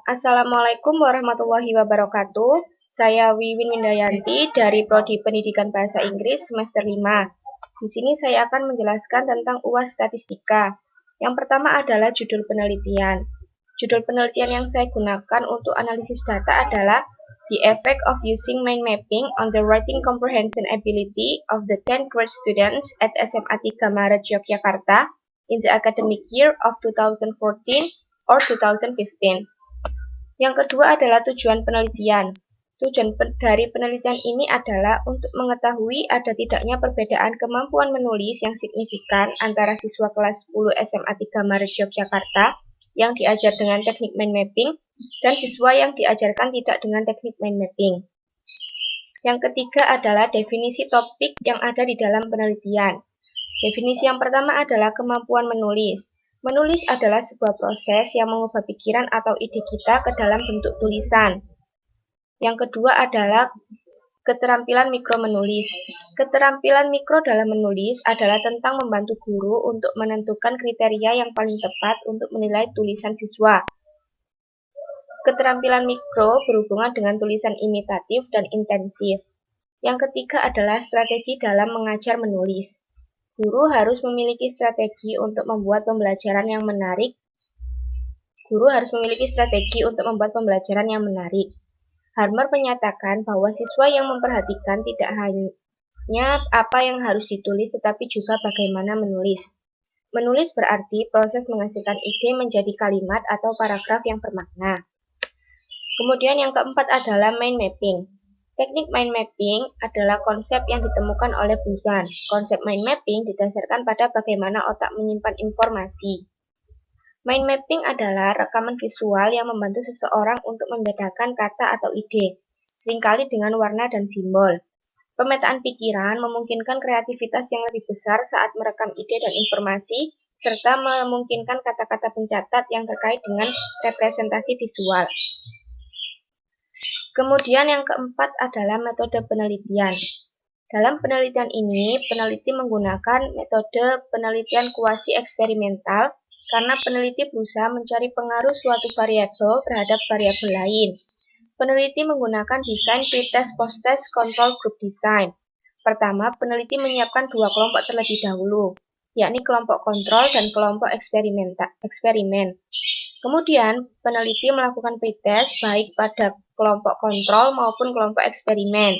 Assalamualaikum warahmatullahi wabarakatuh. Saya Wiwin Windayanti dari Prodi Pendidikan Bahasa Inggris semester 5. Di sini saya akan menjelaskan tentang UAS Statistika. Yang pertama adalah judul penelitian. Judul penelitian yang saya gunakan untuk analisis data adalah The Effect of Using Mind Mapping on the Writing Comprehension Ability of the 10th grade students at SMA 3 Maret Yogyakarta in the academic year of 2014 or 2015. Yang kedua adalah tujuan penelitian. Tujuan dari penelitian ini adalah untuk mengetahui ada tidaknya perbedaan kemampuan menulis yang signifikan antara siswa kelas 10 SMA 3 Maret Yogyakarta yang diajar dengan teknik mind mapping dan siswa yang diajarkan tidak dengan teknik mind mapping. Yang ketiga adalah definisi topik yang ada di dalam penelitian. Definisi yang pertama adalah kemampuan menulis. Menulis adalah sebuah proses yang mengubah pikiran atau ide kita ke dalam bentuk tulisan. Yang kedua adalah keterampilan mikro menulis. Keterampilan mikro dalam menulis adalah tentang membantu guru untuk menentukan kriteria yang paling tepat untuk menilai tulisan siswa. Keterampilan mikro berhubungan dengan tulisan imitatif dan intensif. Yang ketiga adalah strategi dalam mengajar menulis. Guru harus memiliki strategi untuk membuat pembelajaran yang menarik. Harmer menyatakan bahwa siswa yang memperhatikan tidak hanya apa yang harus ditulis, tetapi juga bagaimana menulis. Menulis berarti proses menghasilkan ide menjadi kalimat atau paragraf yang bermakna. Kemudian yang keempat adalah mind mapping. Teknik mind mapping adalah konsep yang ditemukan oleh Buzan. Konsep mind mapping didasarkan pada bagaimana otak menyimpan informasi. Mind mapping adalah rekaman visual yang membantu seseorang untuk membedakan kata atau ide, seringkali dengan warna dan simbol. Pemetaan pikiran memungkinkan kreativitas yang lebih besar saat merekam ide dan informasi, serta memungkinkan kata-kata pencatat yang terkait dengan representasi visual. Kemudian yang keempat adalah metode penelitian. Dalam penelitian ini, peneliti menggunakan metode penelitian kuasi eksperimental karena peneliti berusaha mencari pengaruh suatu variabel terhadap variabel lain. Peneliti menggunakan desain pretest post-test control group design. Pertama, peneliti menyiapkan dua kelompok terlebih dahulu, yakni kelompok kontrol dan kelompok eksperimen. Kemudian, peneliti melakukan pretest baik pada kelompok kontrol maupun kelompok eksperimen.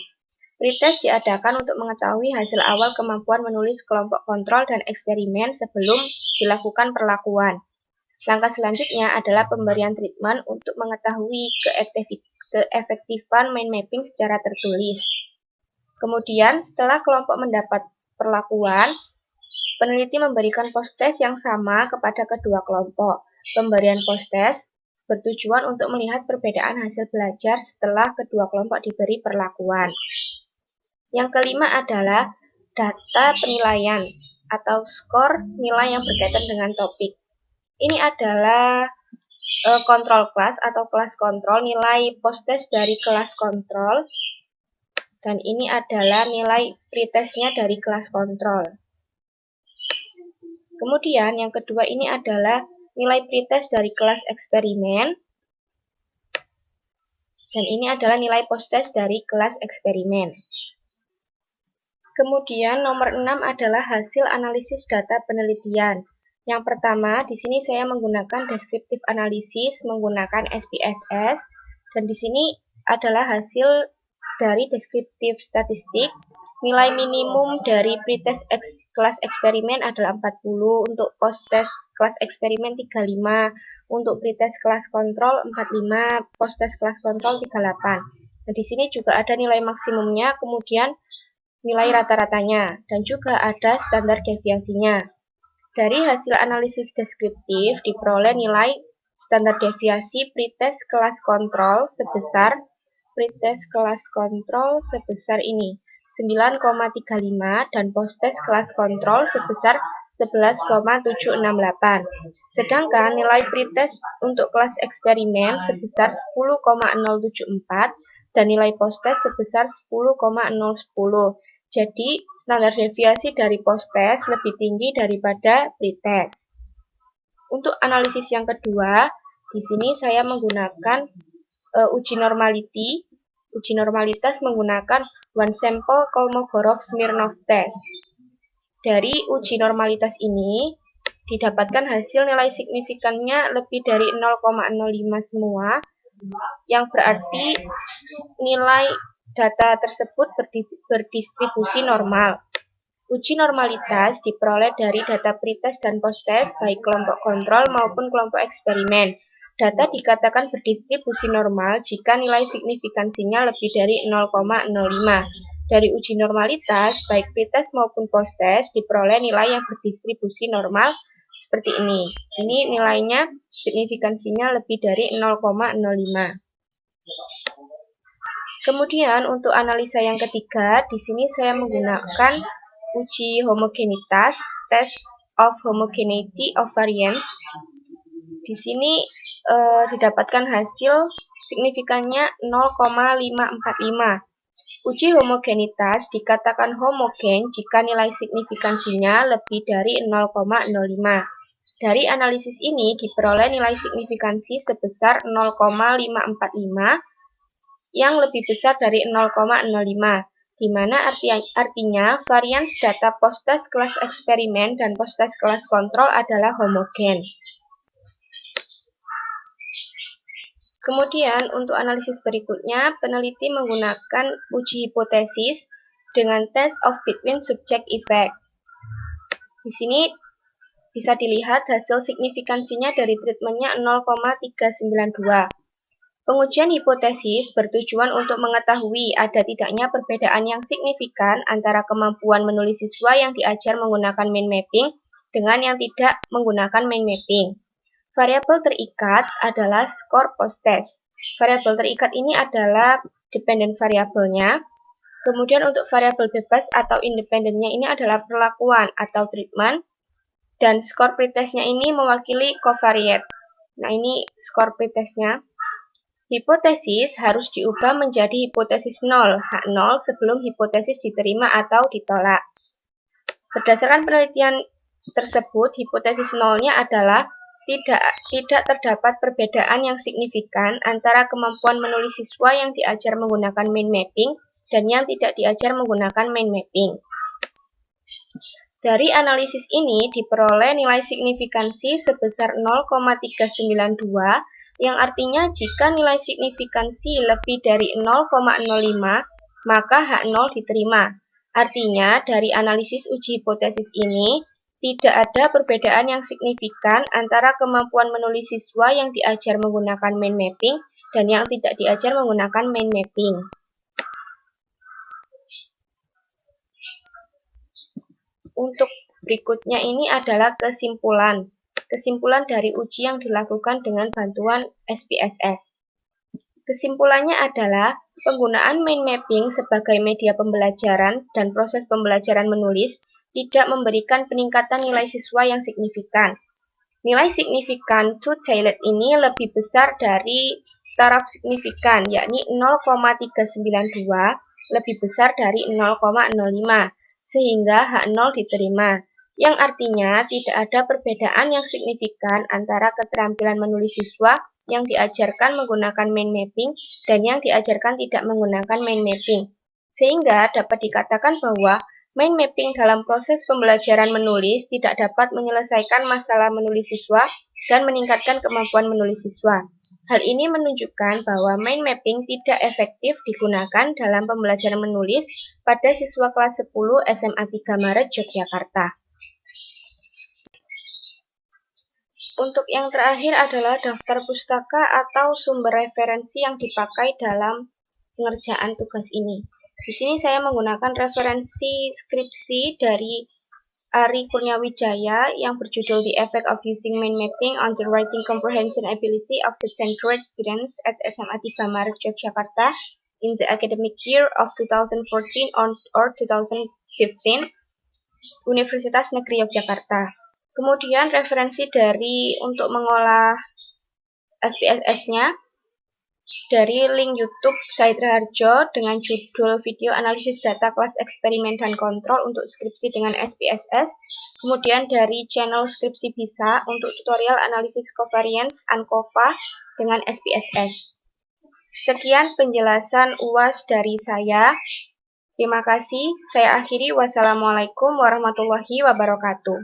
Pretest diadakan untuk mengetahui hasil awal kemampuan menulis kelompok kontrol dan eksperimen sebelum dilakukan perlakuan. Langkah selanjutnya adalah pemberian treatment untuk mengetahui keefektifan mind mapping secara tertulis. Kemudian, setelah kelompok mendapat perlakuan, peneliti memberikan post-test yang sama kepada kedua kelompok. Pemberian post-test bertujuan untuk melihat perbedaan hasil belajar setelah kedua kelompok diberi perlakuan. Yang kelima adalah data penilaian atau skor nilai yang berkaitan dengan topik. Ini adalah kontrol kelas atau kelas kontrol, nilai post-test dari kelas kontrol, dan ini adalah nilai pretestnya dari kelas kontrol. Kemudian yang kedua ini adalah nilai pretest dari kelas eksperimen, dan ini adalah nilai post-test dari kelas eksperimen. Kemudian nomor 6 adalah hasil analisis data penelitian. Yang pertama, di sini saya menggunakan descriptive analysis menggunakan SPSS, dan di sini adalah hasil dari descriptive statistik. Nilai minimum dari pretest kelas eksperimen adalah 40, untuk post-test kelas eksperimen 35, untuk pretest kelas kontrol 45, post-test kelas kontrol 38. Nah, di sini juga ada nilai maksimumnya, kemudian nilai rata-ratanya, dan juga ada standar deviasinya. Dari hasil analisis deskriptif diperoleh nilai standar deviasi pretest kelas kontrol sebesar ini 9,35 dan post-test kelas kontrol sebesar 11,768. Sedangkan nilai pretest untuk kelas eksperimen sebesar 10,074 dan nilai post-test sebesar 10,010. Jadi, standar deviasi dari post-test lebih tinggi daripada pretest. Untuk analisis yang kedua, Di sini saya menggunakan uji normalitas menggunakan one sample Kolmogorov-Smirnov test. Dari uji normalitas ini didapatkan hasil nilai signifikannya lebih dari 0,05 semua, yang berarti nilai data tersebut berdistribusi normal. Uji normalitas diperoleh dari data pretest dan posttest baik kelompok kontrol maupun kelompok eksperimen. Data dikatakan berdistribusi normal jika nilai signifikansinya lebih dari 0,05. Dari uji normalitas baik pretest maupun posttest diperoleh nilai yang berdistribusi normal seperti ini. Ini nilainya signifikansinya lebih dari 0,05. Kemudian untuk analisa yang ketiga, di sini saya menggunakan uji homogenitas, test of homogeneity of variance. Di sini didapatkan hasil signifikannya 0,545. Uji homogenitas dikatakan homogen jika nilai signifikansinya lebih dari 0,05. Dari analisis ini diperoleh nilai signifikansi sebesar 0,545 yang lebih besar dari 0,05. Di mana artinya varians data posttest kelas eksperimen dan posttest kelas kontrol adalah homogen. Kemudian untuk analisis berikutnya, peneliti menggunakan uji hipotesis dengan test of between subject effect. Di sini bisa dilihat hasil signifikansinya dari treatmentnya 0,392. Pengujian hipotesis bertujuan untuk mengetahui ada tidaknya perbedaan yang signifikan antara kemampuan menulis siswa yang diajar menggunakan mind mapping dengan yang tidak menggunakan mind mapping. Variabel terikat adalah skor posttest. Variabel terikat ini adalah dependent variabelnya. Kemudian untuk variabel bebas atau independennya ini adalah perlakuan atau treatment. Dan skor pretestnya ini mewakili covariate. Nah, ini skor pretestnya. Hipotesis harus diubah menjadi hipotesis 0, H0 sebelum hipotesis diterima atau ditolak. Berdasarkan penelitian tersebut, hipotesis 0-nya adalah tidak terdapat perbedaan yang signifikan antara kemampuan menulis siswa yang diajar menggunakan mind mapping dan yang tidak diajar menggunakan mind mapping. Dari analisis ini diperoleh nilai signifikansi sebesar 0,392, yang artinya jika nilai signifikansi lebih dari 0,05, maka H0 diterima. Artinya dari analisis uji hipotesis ini, tidak ada perbedaan yang signifikan antara kemampuan menulis siswa yang diajar menggunakan mind mapping dan yang tidak diajar menggunakan mind mapping. Untuk berikutnya ini adalah kesimpulan. Kesimpulan dari uji yang dilakukan dengan bantuan SPSS. Kesimpulannya adalah penggunaan mind mapping sebagai media pembelajaran dan proses pembelajaran menulis tidak memberikan peningkatan nilai siswa yang signifikan. Nilai signifikan two-tailed ini lebih besar dari taraf signifikan, yakni 0,392 lebih besar dari 0,05, sehingga H0 diterima, yang artinya tidak ada perbedaan yang signifikan antara keterampilan menulis siswa yang diajarkan menggunakan mind mapping dan yang diajarkan tidak menggunakan mind mapping. Sehingga dapat dikatakan bahwa mind mapping dalam proses pembelajaran menulis tidak dapat menyelesaikan masalah menulis siswa dan meningkatkan kemampuan menulis siswa. Hal ini menunjukkan bahwa mind mapping tidak efektif digunakan dalam pembelajaran menulis pada siswa kelas 10 SMA 3 Maret Yogyakarta. Untuk yang terakhir adalah daftar pustaka atau sumber referensi yang dipakai dalam pengerjaan tugas ini. Di sini saya menggunakan referensi skripsi dari Ari Kurniawijaya yang berjudul The Effect of Using Mind Mapping on the Writing Comprehension Ability of the 10th Grade Students at SMA 3 Maret Yogyakarta in the academic year of 2014 or 2015, Universitas Negeri Yogyakarta. Kemudian referensi dari untuk mengolah SPSS-nya, dari link YouTube Said Raharjo dengan judul video analisis data kelas eksperimen dan kontrol untuk skripsi dengan SPSS. Kemudian dari channel Skripsi Bisa untuk tutorial analisis covariance ANCOVA dengan SPSS. Sekian penjelasan UAS dari saya. Terima kasih. Saya akhiri. Wassalamualaikum warahmatullahi wabarakatuh.